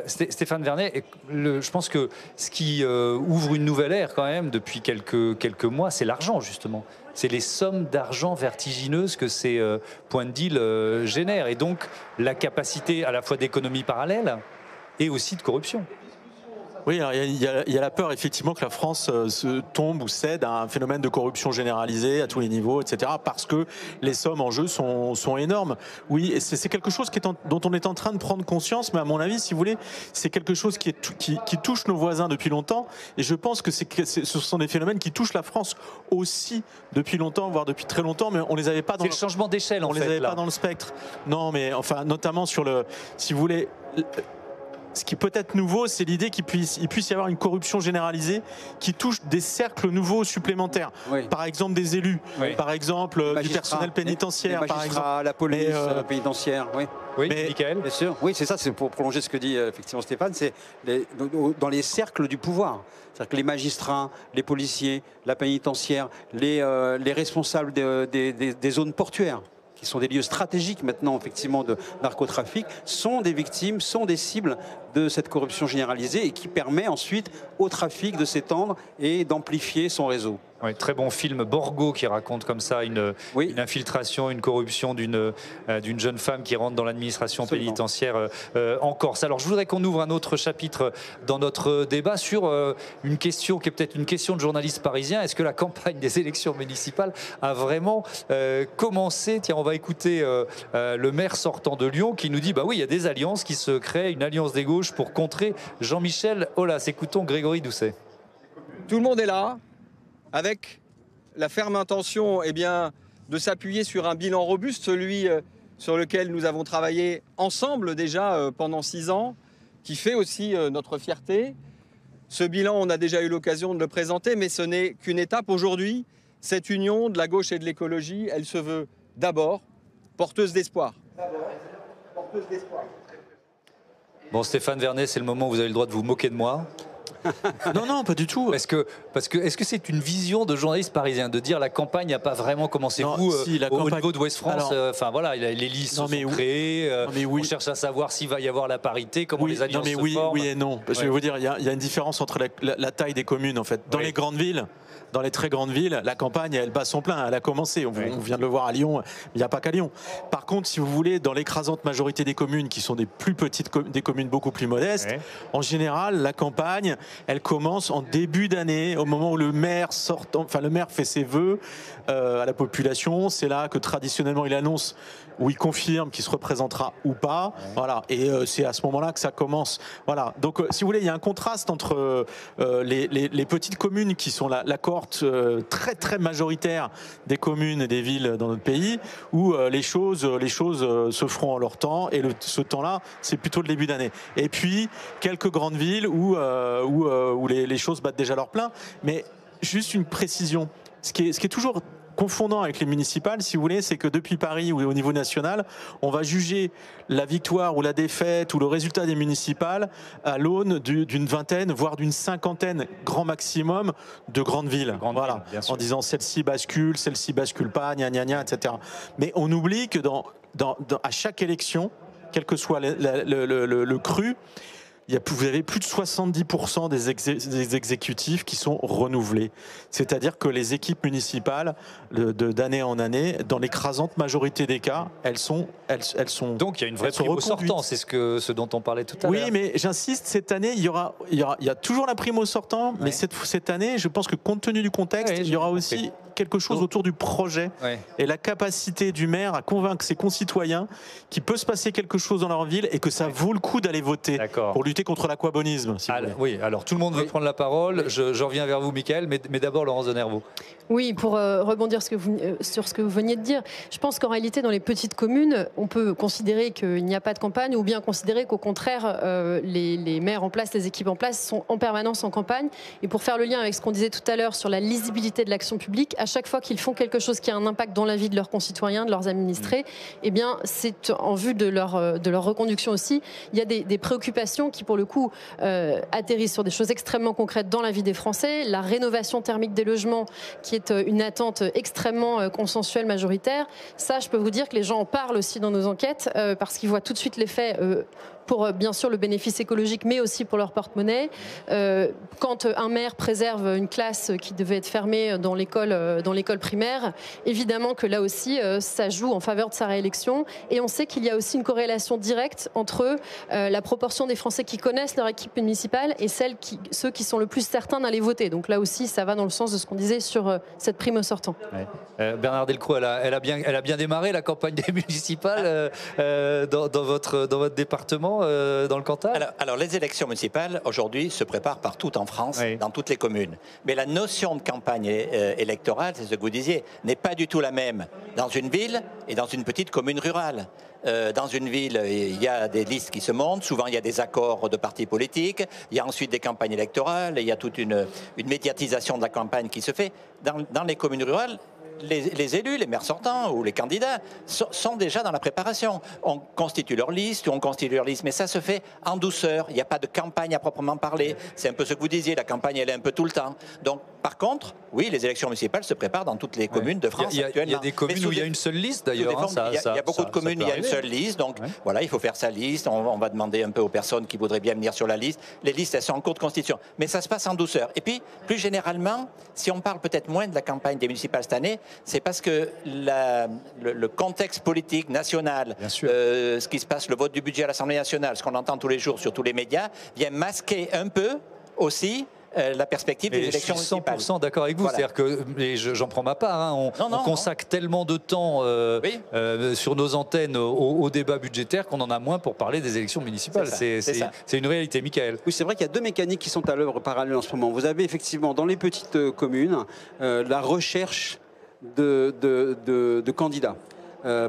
Stéphane Vernet, je pense que ce qui ouvre une nouvelle ère quand même depuis quelques mois, c'est l'argent justement. C'est les sommes d'argent vertigineuses que ces points de deal génèrent, et donc la capacité à la fois d'économie parallèle et aussi de corruption. Oui, il y a la peur effectivement que la France se tombe ou cède à un phénomène de corruption généralisée à tous les niveaux, etc. Parce que les sommes en jeu sont énormes. Oui, et c'est quelque chose dont on est en train de prendre conscience, mais à mon avis, si vous voulez, c'est quelque chose qui touche nos voisins depuis longtemps. Et je pense que ce sont des phénomènes qui touchent la France aussi depuis longtemps, voire depuis très longtemps, mais on les avait pas dans le changement d'échelle, on les avait pas dans le spectre. Non, mais enfin, notamment sur si vous voulez. Ce qui peut être nouveau, c'est l'idée qu'il puisse y avoir une corruption généralisée qui touche des cercles nouveaux supplémentaires. Oui. Par exemple des élus, oui. Par exemple du personnel pénitentiaire, par exemple la police pénitentiaire. Oui, oui, Michael. Bien sûr. Oui, c'est ça. C'est pour prolonger ce que dit effectivement Stéphane. C'est dans les cercles du pouvoir. C'est-à-dire que les magistrats, les policiers, la pénitentiaire, les responsables des zones portuaires, qui sont des lieux stratégiques maintenant effectivement de narcotrafic, sont des victimes, sont des cibles de cette corruption généralisée et qui permet ensuite au trafic de s'étendre et d'amplifier son réseau. Oui, très bon film Borgo qui raconte comme ça une infiltration, une corruption d'une jeune femme qui rentre dans l'administration pénitentiaire en Corse. Alors je voudrais qu'on ouvre un autre chapitre dans notre débat sur une question qui est peut-être une question de journaliste parisien. Est-ce que la campagne des élections municipales a vraiment commencé? Tiens, on va écouter le maire sortant de Lyon qui nous dit bah oui, il y a des alliances qui se créent, une alliance des gauches pour contrer Jean-Michel Aulas. Écoutons Grégory Doucet. Tout le monde est là, avec la ferme intention de s'appuyer sur un bilan robuste, celui sur lequel nous avons travaillé ensemble déjà pendant 6 ans, qui fait aussi notre fierté. Ce bilan, on a déjà eu l'occasion de le présenter, mais ce n'est qu'une étape aujourd'hui. Cette union de la gauche et de l'écologie, elle se veut d'abord porteuse d'espoir. Bon, Stéphane Vernet, c'est le moment où vous avez le droit de vous moquer de moi. Non, pas du tout. Est-ce que c'est une vision de journaliste parisien de dire la campagne n'a pas vraiment commencé au niveau de Ouest France? Enfin voilà, les listes sont créées. On cherche à savoir s'il va y avoir la parité, comment les alliances se forment. Oui et non. Je vais vous dire, il y a une différence entre la taille des communes en fait. Dans les grandes villes. Dans les très grandes villes, la campagne, elle bat son plein, elle a commencé. On vient de le voir à Lyon, il n'y a pas qu'à Lyon. Par contre, si vous voulez, dans l'écrasante majorité des communes, qui sont des plus petites, des communes beaucoup plus modestes, en général, la campagne, elle commence en début d'année, au moment où le maire fait ses vœux à la population. C'est là que traditionnellement, il annonce où il confirme qu'il se représentera ou pas. Voilà. Et c'est à ce moment-là que ça commence. Voilà. Donc, si vous voulez, il y a un contraste entre les petites communes qui sont la cohorte très très majoritaire des communes et des villes dans notre pays, où les choses se feront en leur temps. Et ce temps-là, c'est plutôt le début d'année. Et puis, quelques grandes villes où les choses battent déjà leur plein. Mais juste une précision. Ce qui est toujours confondant avec les municipales, si vous voulez, c'est que depuis Paris ou au niveau national, on va juger la victoire ou la défaite ou le résultat des municipales à l'aune d'une vingtaine, voire d'une cinquantaine, grand maximum, de grandes villes. Voilà, en disant celle-ci bascule pas, gna gna gna, etc. Mais on oublie que à chaque élection, quel que soit le cru, vous avez plus de 70% des exécutifs qui sont renouvelés. C'est-à-dire que les équipes municipales, d'année en année, dans l'écrasante majorité des cas, elles sont. Donc il y a une vraie prime au sortant, c'est ce dont on parlait tout à l'heure. Oui, mais j'insiste, cette année, il y a toujours la prime au sortant, mais cette année, je pense que compte tenu du contexte, il y aura aussi quelque chose autour du projet et la capacité du maire à convaincre ses concitoyens qu'il peut se passer quelque chose dans leur ville et que ça vaut le coup d'aller voter pour lutter contre l'aquabonisme. Oui, alors tout le monde veut prendre la parole. Je reviens vers vous, Michael, mais d'abord Laurence Denervaux. Oui, pour rebondir sur ce que vous veniez de dire, je pense qu'en réalité, dans les petites communes, on peut considérer qu'il n'y a pas de campagne ou bien considérer qu'au contraire, les maires en place, les équipes en place sont en permanence en campagne. Et pour faire le lien avec ce qu'on disait tout à l'heure sur la lisibilité de l'action publique, à chaque fois qu'ils font quelque chose qui a un impact dans la vie de leurs concitoyens, de leurs administrés, eh bien, c'est en vue de leur reconduction aussi. Il y a des préoccupations qui, pour le coup, atterrissent sur des choses extrêmement concrètes dans la vie des Français. La rénovation thermique des logements, qui est une attente extrêmement consensuelle, majoritaire. Ça, je peux vous dire que les gens en parlent aussi dans nos enquêtes, parce qu'ils voient tout de suite l'effet pour bien sûr le bénéfice écologique, mais aussi pour leur porte-monnaie. Quand un maire préserve une classe qui devait être fermée dans l'école primaire, évidemment que là aussi, ça joue en faveur de sa réélection. Et on sait qu'il y a aussi une corrélation directe entre la proportion des Français qui connaissent leur équipe municipale et ceux qui sont le plus certains d'aller voter. Donc là aussi, ça va dans le sens de ce qu'on disait sur cette prime au sortant. Ouais. Bernard Delcros, elle a bien démarré la campagne des municipales dans votre département, dans le Cantal. Alors les élections municipales aujourd'hui se préparent partout en France, dans toutes les communes. Mais la notion de campagne électorale, c'est ce que vous disiez, n'est pas du tout la même dans une ville et dans une petite commune rurale. Dans une ville, il y a des listes qui se montent, souvent il y a des accords de partis politiques, il y a ensuite des campagnes électorales, il y a toute une médiatisation de la campagne qui se fait. Dans les communes rurales, les élus, les maires sortants ou les candidats sont déjà dans la préparation. On constitue leur liste, mais ça se fait en douceur. Il n'y a pas de campagne à proprement parler. C'est un peu ce que vous disiez, la campagne elle est un peu tout le temps. Donc par contre, oui, les élections municipales se préparent dans toutes les communes de France actuellement. Il y a des communes où il y a une seule liste d'ailleurs. Il y a beaucoup de communes où il y a une seule liste. Donc voilà, il faut faire sa liste. On va demander un peu aux personnes qui voudraient bien venir sur la liste. Les listes, elles sont en cours de constitution. Mais ça se passe en douceur. Et puis, plus généralement, si on parle peut-être moins de la campagne des municipales cette année, c'est parce que le contexte politique national, ce qui se passe, le vote du budget à l'Assemblée nationale, ce qu'on entend tous les jours sur tous les médias, vient masquer un peu aussi la perspective des élections municipales. Je suis 100% d'accord avec vous. Voilà. C'est-à-dire que, et j'en prends ma part, hein, on consacre tellement de temps sur nos antennes au débat budgétaire qu'on en a moins pour parler des élections municipales. C'est une réalité. Michael. Oui, c'est vrai qu'il y a deux mécaniques qui sont à l'œuvre parallèle en ce moment. Vous avez effectivement dans les petites communes la recherche de candidats.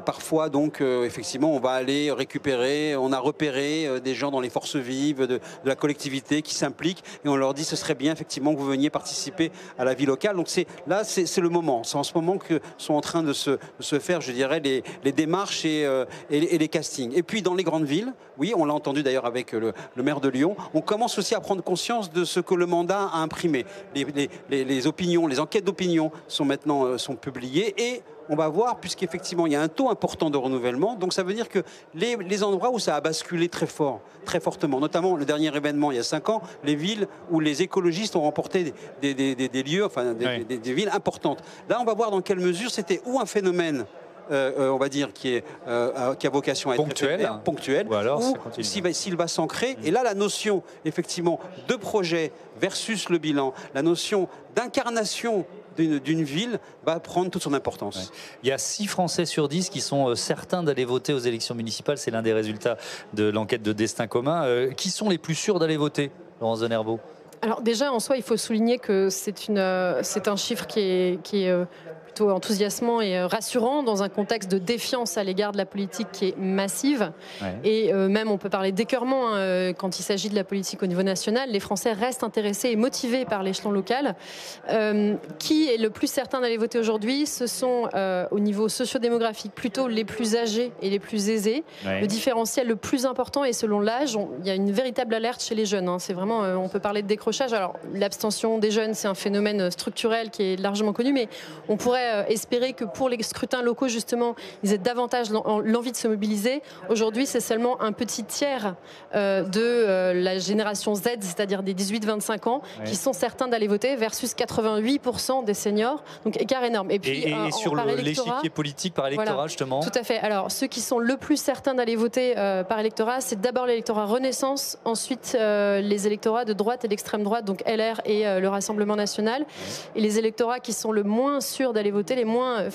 Parfois, donc, effectivement, on va aller récupérer, on a repéré des gens dans les forces vives de la collectivité qui s'impliquent et on leur dit ce serait bien, effectivement, que vous veniez participer à la vie locale. Donc, c'est le moment. C'est en ce moment que sont en train de se faire, je dirais, les démarches et les castings. Et puis, dans les grandes villes, oui, on l'a entendu d'ailleurs avec le maire de Lyon, on commence aussi à prendre conscience de ce que le mandat a imprimé. Les opinions, les enquêtes d'opinion sont maintenant publiées et on va voir, puisqu'effectivement, il y a un taux important de renouvellement. Donc, ça veut dire que les endroits où ça a basculé très fortement, notamment le dernier événement, il y a 5 ans, les villes où les écologistes ont remporté des lieux, enfin, des villes importantes. Là, on va voir dans quelle mesure c'était ou un phénomène on va dire, qui a vocation à être ponctuel, ou s'il va s'ancrer. Et là, la notion, effectivement, de projet versus le bilan, la notion d'incarnation d'une ville va prendre toute son importance. Ouais. Il y a 6 Français sur 10 qui sont certains d'aller voter aux élections municipales. C'est l'un des résultats de l'enquête de Destin commun. Qui sont les plus sûrs d'aller voter, Laurence Denervaux? Alors déjà, en soi, il faut souligner que c'est un chiffre qui est plutôt enthousiasmant et rassurant dans un contexte de défiance à l'égard de la politique qui est massive. Ouais. Et même, on peut parler d'écœurement quand il s'agit de la politique au niveau national. Les Français restent intéressés et motivés par l'échelon local. Qui est le plus certain d'aller voter aujourd'hui? Ce sont, au niveau sociodémographique, plutôt les plus âgés et les plus aisés. Ouais. Le différentiel le plus important est selon l'âge. Il y a une véritable alerte chez les jeunes. Hein. C'est vraiment, on peut parler de décrochage. Alors, l'abstention des jeunes, c'est un phénomène structurel qui est largement connu, mais on pourrait espérer que pour les scrutins locaux, justement, ils aient davantage l'envie de se mobiliser. Aujourd'hui, c'est seulement un petit tiers de la génération Z, c'est-à-dire des 18-25 ans, qui sont certains d'aller voter, versus 88% des seniors. Donc, écart énorme. Et puis, et sur l'échiquier politique par électorat, voilà, justement. Tout à fait. Alors, ceux qui sont le plus certains d'aller voter par électorat, c'est d'abord l'électorat Renaissance, ensuite les électorats de droite et d'extrême droite, donc LR et le Rassemblement national. Et les électorats qui sont le moins sûrs d'aller voter, les moins,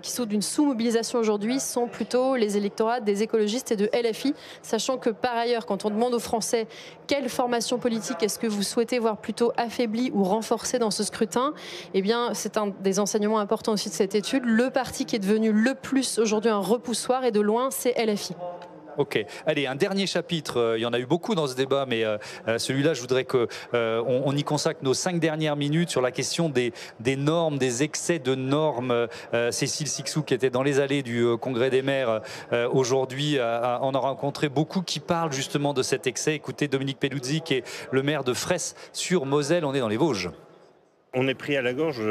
qui sont d'une sous-mobilisation aujourd'hui, sont plutôt les électorats des écologistes et de LFI, sachant que par ailleurs, quand on demande aux Français quelle formation politique est-ce que vous souhaitez voir plutôt affaiblie ou renforcée dans ce scrutin, eh bien, c'est un des enseignements importants aussi de cette étude. Le parti qui est devenu le plus aujourd'hui un repoussoir et de loin, c'est LFI. Ok. Allez, un dernier chapitre. Il y en a eu beaucoup dans ce débat, mais celui-là, je voudrais qu'on y consacre nos 5 dernières minutes sur la question des normes, des excès de normes. Cécile Cixous, qui était dans les allées du Congrès des maires aujourd'hui, en a rencontré beaucoup qui parlent justement de cet excès. Écoutez, Dominique Peluzzi, qui est le maire de Fresse-sur-Moselle. On est dans les Vosges. On est pris à la gorge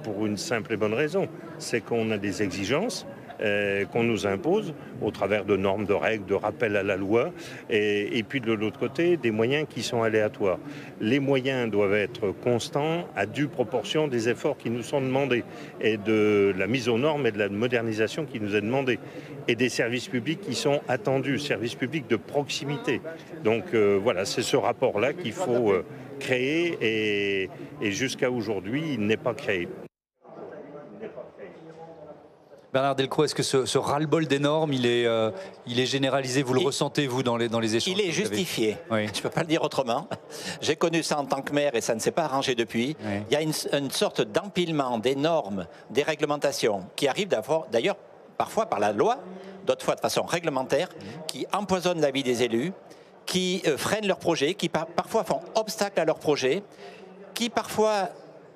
pour une simple et bonne raison. C'est qu'on a des exigences qu'on nous impose au travers de normes, de règles, de rappels à la loi, et puis de l'autre côté, des moyens qui sont aléatoires. Les moyens doivent être constants, à due proportion des efforts qui nous sont demandés, et de la mise aux normes et de la modernisation qui nous est demandée, et des services publics qui sont attendus, services publics de proximité. Donc voilà, c'est ce rapport-là qu'il faut créer, et jusqu'à aujourd'hui, il n'est pas créé. Bernard Delcros, est-ce que ce ras-le-bol des normes, il est généralisé? Vous le ressentez, vous, dans les échanges? Il est justifié. Oui. Je ne peux pas le dire autrement. J'ai connu ça en tant que maire et ça ne s'est pas arrangé depuis. Oui. Il y a une sorte d'empilement des normes, des réglementations qui arrivent d'ailleurs parfois par la loi, d'autres fois de façon réglementaire, qui empoisonnent la vie des élus, qui freinent leurs projets, qui parfois font obstacle à leurs projets, qui parfois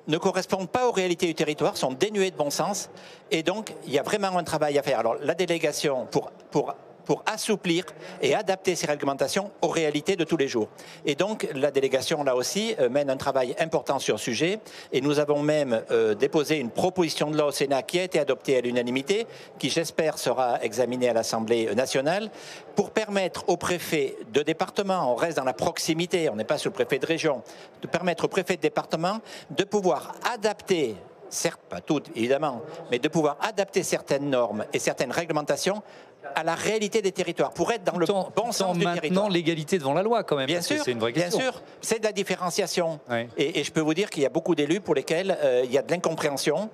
ne correspondent pas aux réalités du territoire, sont dénués de bon sens. Et donc, il y a vraiment un travail à faire. Alors, la délégation, pour assouplir et adapter ces réglementations aux réalités de tous les jours. Et donc, la délégation, là aussi, mène un travail important sur le sujet. Et nous avons même déposé une proposition de loi au Sénat qui a été adoptée à l'unanimité, qui, j'espère, sera examinée à l'Assemblée nationale, pour permettre aux préfets de département, on reste dans la proximité, on n'est pas sur le préfet de région, de permettre aux préfets de département de pouvoir adapter, certes pas toutes évidemment, mais de pouvoir adapter certaines normes et certaines réglementations à la réalité des territoires, pour être dans le bon sens du territoire. Maintenant, l'égalité devant la loi, quand même, bien sûr, c'est une vraie question. Bien sûr, c'est de la différenciation. Oui. Et je peux vous dire qu'il y a beaucoup d'élus pour lesquels il y a de l'incompréhension.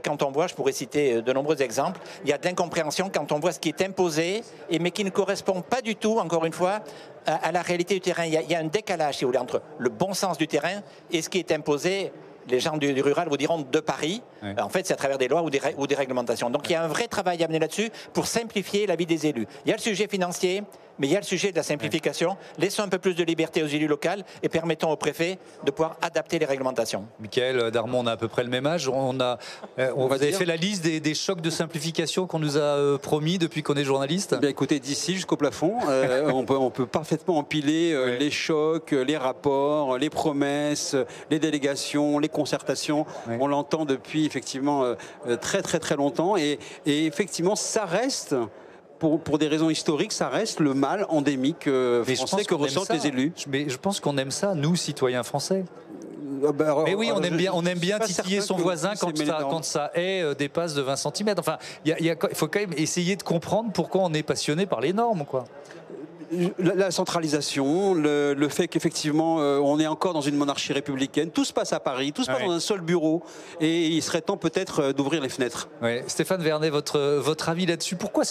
Quand on voit, je pourrais citer de nombreux exemples, il y a de l'incompréhension quand on voit ce qui est imposé, mais qui ne correspond pas du tout, encore une fois, à la réalité du terrain. Il y a un décalage, si vous voulez, entre le bon sens du terrain et ce qui est imposé. Les gens du rural vous diront de Paris. Oui. En fait, c'est à travers des lois ou des réglementations. Donc, il y a un vrai travail à mener là-dessus pour simplifier la vie des élus. Il y a le sujet financier, mais il y a le sujet de la simplification. Oui. Laissons un peu plus de liberté aux élus locaux et permettons aux préfets de pouvoir adapter les réglementations. Michaël Darmon, on a à peu près le même âge. On avait fait la liste des chocs de simplification qu'on nous a promis depuis qu'on est journaliste. Bien, écoutez, d'ici jusqu'au plafond, on peut parfaitement empiler les chocs, les rapports, les promesses, les délégations, les concertations. Oui. On l'entend depuis effectivement très longtemps et effectivement ça reste, pour des raisons historiques, ça reste le mal endémique français que ressentent les élus. Mais je pense qu'on aime ça, nous, citoyens français. Mais oui, on aime bien titiller son voisin quand sa haie dépasse de 20 cm. Enfin, il faut quand même essayer de comprendre pourquoi on est passionné par les normes, quoi. La centralisation, le fait qu'effectivement on est encore dans une monarchie républicaine, tout se passe à Paris, tout se passe dans un seul bureau, et il serait temps peut-être d'ouvrir les fenêtres. Ouais. Stéphane Vernet, votre avis là-dessus, pourquoi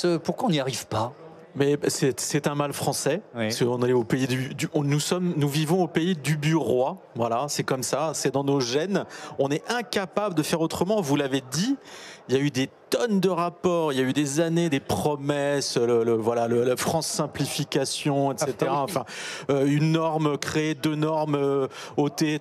on n'y arrive pas? Mais c'est un mal français. Oui. On est au pays nous vivons au pays du bureau. Voilà, c'est comme ça, c'est dans nos gènes. On est incapable de faire autrement. Vous l'avez dit, il y a eu des tonnes de rapports, il y a eu des années, des promesses, la France simplification, etc. Enfin, une norme créée, 2 normes ôtées,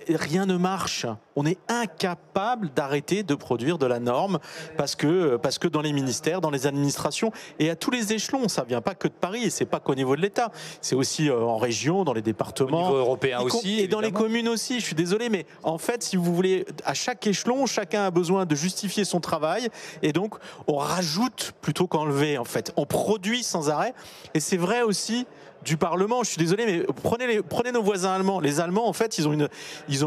rien ne marche. On est incapable d'arrêter de produire de la norme parce que dans les ministères, dans les administrations et à tous les échelons, ça vient pas que de Paris et c'est pas qu'au niveau de l'État, c'est aussi en région, dans les départements, au niveau européen aussi, et dans les communes aussi. Je suis désolé, mais en fait, si vous voulez, à chaque échelon, chacun a besoin de justifier son travail. Et donc, on rajoute plutôt qu'enlever, en fait. On produit sans arrêt. Et c'est vrai aussi du Parlement. Je suis désolé, mais prenez nos voisins allemands. Les Allemands, en fait, ils ont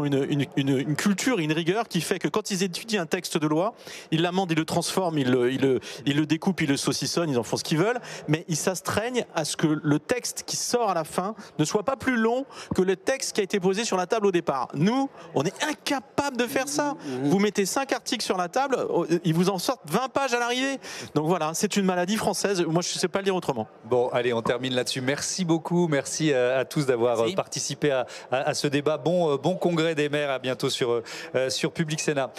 une culture, une rigueur qui fait que quand ils étudient un texte de loi, ils l'amendent, ils le transforment, ils le découpent, ils le saucissonnent, ils en font ce qu'ils veulent, mais ils s'astreignent à ce que le texte qui sort à la fin ne soit pas plus long que le texte qui a été posé sur la table au départ. Nous, on est incapable de faire ça. Vous mettez 5 articles sur la table, ils vous en sortent 20 pages à l'arrivée. Donc voilà, c'est une maladie française. Moi, je ne sais pas le dire autrement. Bon, allez, on termine là-dessus. Merci beaucoup. Merci à tous d'avoir participé à ce débat. Bon congrès des maires. À bientôt sur Public Sénat.